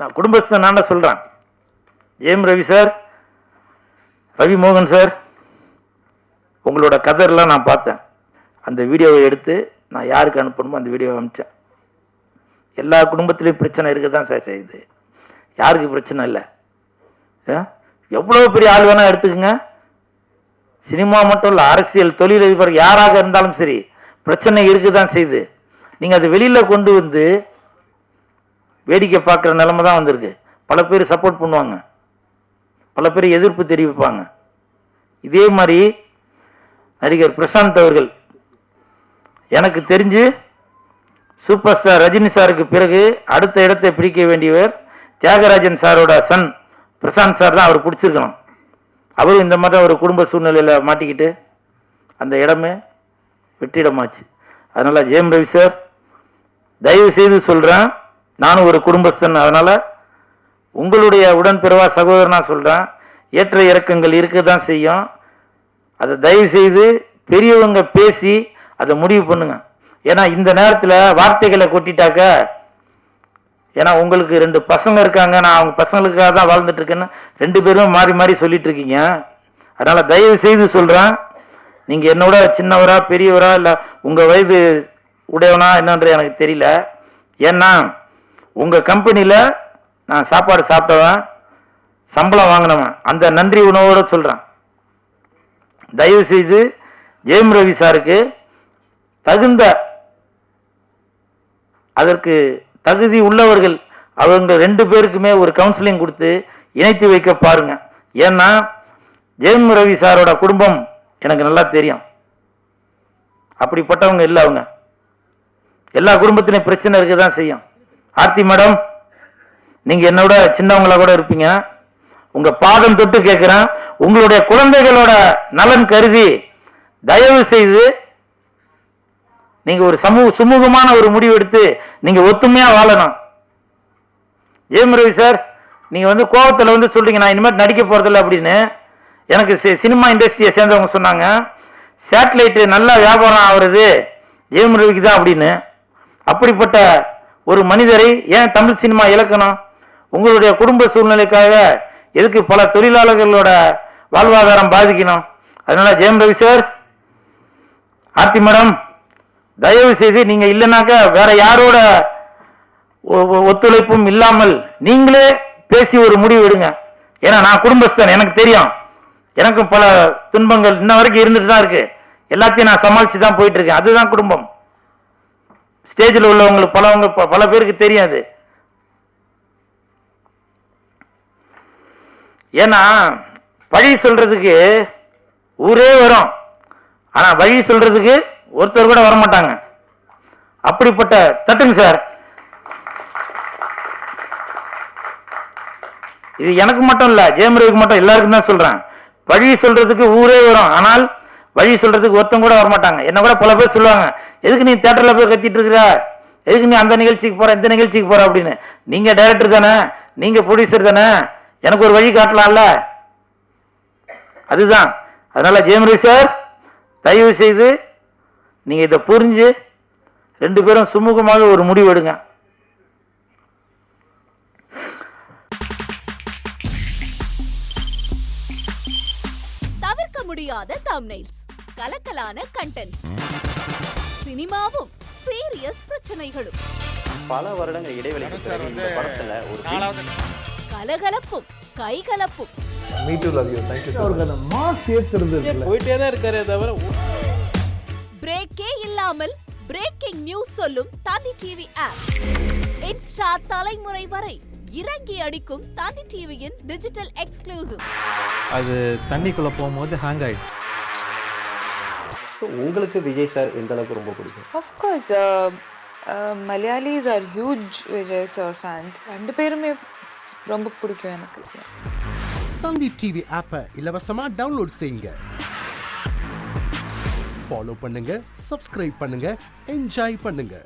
நான் குடும்பஸ்தன் நான் சொல்கிறேன். ஜெயம் ரவி சார், ரவி மோகன் சார், உங்களோட கதர்லாம் நான் பார்த்தேன். அந்த வீடியோவை எடுத்து நான் யாருக்கு அனுப்பணுமோ அந்த வீடியோவை அனுப்பிச்சேன். எல்லா குடும்பத்திலையும் பிரச்சனை இருக்க தான் சார் செய்யுது. யாருக்கு பிரச்சனை இல்லை? எவ்வளோ பெரிய ஆள் வேணால் எடுத்துக்கோங்க. சினிமா மட்டும் இல்லை, அரசியல், தொழிலதிபர் யாராக இருந்தாலும் சரி பிரச்சனை இருக்க தான் செய்யுது. நீங்கள் அதை வெளியில் கொண்டு வந்து வேடிக்கை பார்க்குற நிலைமை தான் வந்திருக்கு. பல பேர் சப்போர்ட் பண்ணுவாங்க, பல பேர் எதிர்ப்பு தெரிவிப்பாங்க. இதே மாதிரி நடிகர் பிரசாந்த் அவர்கள் எனக்கு தெரிஞ்சு சூப்பர் ஸ்டார் ரஜினி சாருக்கு பிறகு அடுத்த இடத்தை பிடிக்க வேண்டியவர் தியாகராஜன் சாரோட சன் பிரசாந்த் சார் தான். அவர் பிடிச்சிருக்கணும். அவரும் இந்த மாதிரி ஒரு குடும்ப சூழ்நிலையில் மாட்டிக்கிட்டு அந்த இடமே வெற்றிடமாச்சு. அதனால் ஜெயம் ரவி சார், தயவு செய்து சொல்கிறேன், நானும் ஒரு குடும்பஸ்தன், அதனால் உங்களுடைய உடன்பிறவா சகோதரனா சொல்கிறேன், ஏற்ற இறக்கங்கள் இருக்க தான் செய்யும். அதை தயவு செய்து பெரியவங்க பேசி அதை முடிவு பண்ணுங்க. ஏன்னா இந்த நேரத்தில் வார்த்தைகளை கொட்டிட்டாக்க, ஏன்னா உங்களுக்கு 2 பசங்க இருக்காங்க, நான் அவங்க பசங்களுக்காக தான் வாழ்ந்துட்டு இருக்கேன்னு 2 பேரும் மாறி மாறி சொல்லிட்டு இருக்கீங்க. அதனால் தயவு செய்து சொல்கிறேன், நீங்கள் என்னோட சின்னவரா பெரியவரா இல்லை உங்கள் வயது உடையவனா என்னன்ற எனக்கு தெரியல. ஏன்னா உங்கள் கம்பெனியில் நான் சாப்பாடு சாப்பிட்டவன், சம்பளம் வாங்கினவன், அந்த நன்றி உணவோடு சொல்கிறேன். தயவு செய்து ஜெயம் ரவி சாருக்கு தகுந்த, அதற்கு தகுதி உள்ளவர்கள் அவங்க 2 பேருக்குமே ஒரு கவுன்சிலிங் கொடுத்து இணைத்து வைக்க பாருங்க. ஏன்னா ஜெயம் ரவி சாரோட குடும்பம் எனக்கு நல்லா தெரியும். அப்படிப்பட்டவங்க இல்லை அவங்க. எல்லா குடும்பத்திலையும் பிரச்சனை இருக்க தான் செய்யும். ஆர்த்தி மேடம், நீங்கள் என்னோட சின்னவங்களா கூட இருப்பீங்க. உங்கள் பாதம் தொட்டு கேட்குறேன், உங்களுடைய குழந்தைகளோட நலன் கருதி தயவு செய்து நீங்கள் ஒரு சுமூகமான ஒரு முடிவு எடுத்து நீங்கள் ஒத்துமையாக வாழணும். ஜெயம் ரவி சார், நீங்கள் கோவத்தில் சொல்கிறீங்க நான் இனிமேல் நடிக்க போகிறதில்ல அப்படின்னு. எனக்கு சினிமா இண்டஸ்ட்ரியை சேர்ந்தவங்க சொன்னாங்க, சேட்டலைட்டு நல்லா வியாபாரம் ஆகுறது ஜெயம் ரவிக்கு தான் அப்படின்னு. அப்படிப்பட்ட ஒரு மனிதரை ஏன் தமிழ் சினிமா இழக்கணும்? உங்களுடைய குடும்ப சூழ்நிலைக்காக எதுக்கு பல தொழிலாளர்களோட வாழ்வாதாரம் பாதிக்கணும்? அதனால ஜெயம் ரவி சார், ஆர்த்தி மேடம், தயவு செய்து நீங்க இல்லைனாக்க வேற யாரோட ஒத்துழைப்பும் இல்லாமல் நீங்களே பேசி ஒரு முடிவு எடுங்க. ஏன்னா நான் குடும்பஸ்தன், எனக்கு தெரியும். எனக்கும் பல துன்பங்கள் இன்ன வரைக்கும் இருந்துட்டு தான் இருக்கு. எல்லாத்தையும் நான் சமாளிச்சு தான் போயிட்டு இருக்கேன். அதுதான் குடும்பம். ஸ்டேஜில் உள்ளவங்களுக்கு பல பேருக்கு தெரியாது. ஏன்னா வழி சொல்றதுக்கு ஊரே வரும், ஆனா வழி சொல்றதுக்கு ஒருத்தர் கூட வரமாட்டாங்க. அப்படிப்பட்ட தட்டுங்க சார். இது எனக்கு மட்டும் இல்ல, ஜெயம் ரவிக்கு மட்டும், எல்லாருக்கும் தான் சொல்றேன். வழி சொல்றதுக்கு ஊரே வரும், ஆனால் வழி சொல்றதுக்கு ஒருத்தங்க கூட வரமாட்டாங்க. என்ன கூட பல பேர் சொல்லுவாங்க, எதுக்கு நீ தியேட்டர்ல போய் கத்திட்டு இருக்கிற, எதுக்கு நீ அந்த நிகழ்ச்சிக்கு போற இந்த நிகழ்ச்சிக்கு போற அப்படின்னு. நீங்க டைரக்டர் தானே, நீங்க ப்ரொடியூசர் தானே, எனக்கு ஒரு வழி காட்டலாம்ல. அதுதான். அதனால ஜெயம் ரவி சார், தயவு செய்து நீங்க இதை புரிஞ்சு 2 பேரும் சுமூகமாக ஒரு முடிவு எடுங்க. தவிர்க்க முடியாத தம்ப்நெயில்ஸ், கலக்கலான கண்டென்ட்ஸ், சினிமாவும் சீரியஸ் பிரச்சனைகளும், பல வருடங்கள் இடைவெளிக்கு பிறகு இந்த படத்துல ஒரு கலகலப்பும் கைகலப்பும், me too love you, thank you sir. அவருக்கு அந்த மாஸ் ஏத்துறது போயிட்டே தான் இருக்காரே தவிர பிரேக்கே இல்லாமல் பிரேக்கிங் நியூஸ் சொல்லும் தந்தி டிவி ஆப். இன்ஸ்டா தலைமுறை வரை இறங்கி அடிக்கும் தந்தி டிவியின் டிஜிட்டல் எக்ஸ்க்ளூசிவ். அது தண்ணிக்குள்ள போகும்போது ஹேங் ஆயிடுச்சு. உங்களுக்கு விஜய் சார் எந்த அளவுக்கு ரொம்ப பிடிக்கும்? Of course, Malayalis are huge Vijay sir fans. 2 பேருமே ரொம்ப பிடிக்கும் எனக்கு. தந்தி டிவி ஆப்பை இலவசமா டவுன்லோட் செய்யுங்க, ஃபாலோ பண்ணுங்க, சப்ஸ்கிரைப் பண்ணுங்க, என்ஜாய் பண்ணுங்க.